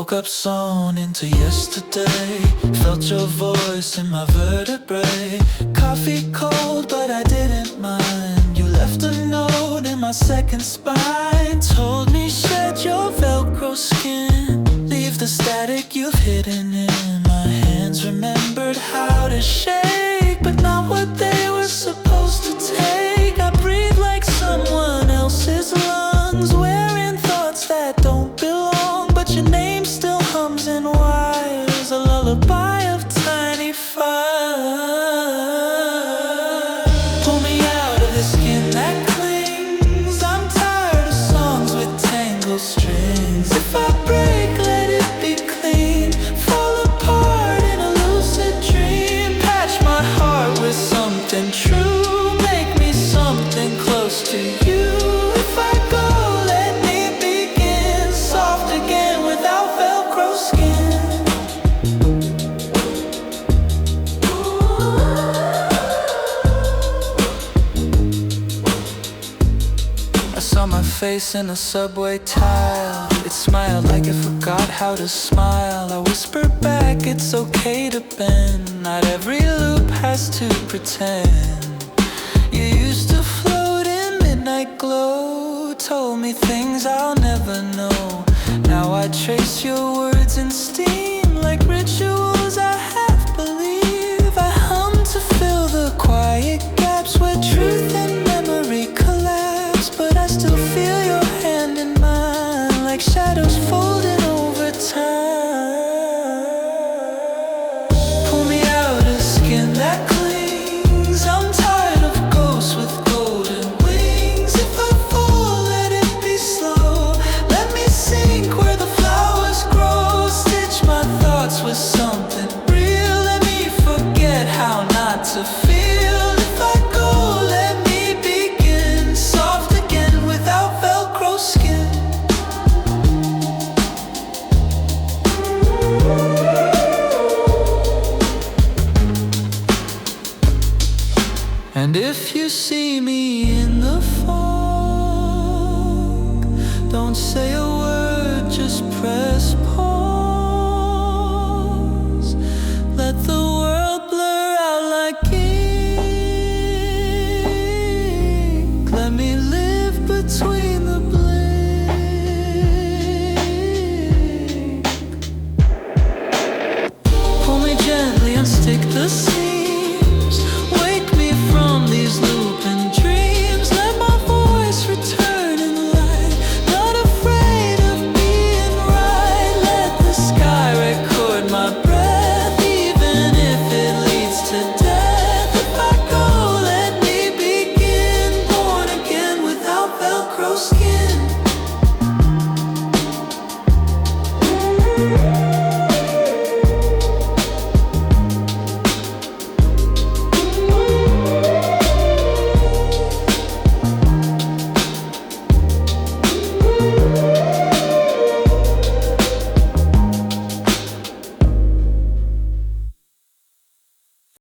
woke up sewn into yesterday. Felt your voice in my vertebrae. Coffee cold, but I didn't mind. You left a note in my second spine. Told me shed your Velcro skin. Leave the static you've hidden in my hands. Remembered how to shake, but not what they were supposed to take. I breathe like someone else's lungs, wearing thoughts that don't belong. But your name still hums in wires, a lullaby of tiny fire. Pull me out of the skin that clings. I'm tired of songs with tangled strings. If I break, let it be clean. Fall apart in a lucid dream. Patch my heart with something true. Make me something close to you. If I go, let me begin. Soft again without Velcro skin. I saw my face in a subway tile. It smiled like it forgot how to smile. I whispered back, it's okay to bend. Not every loop has to pretend. You used to float in midnight glow. Told me things I'll never know. Now I trace your words in steam. Like rituals I half believe. I hum to fill the quiet gaps where truth and memory collapse. But I still feel your hand in mine, like shadows folding over time. Pull me out of skin that clings. I'm tired of ghosts with golden wings. If I fall, let it be slow. Let me sink where the flowers grow. Stitch my thoughts with something real. Let me forget how not to feel. If I go, let me begin. Soft again without Velcro skin. And if you see me in the fog, don't say a word.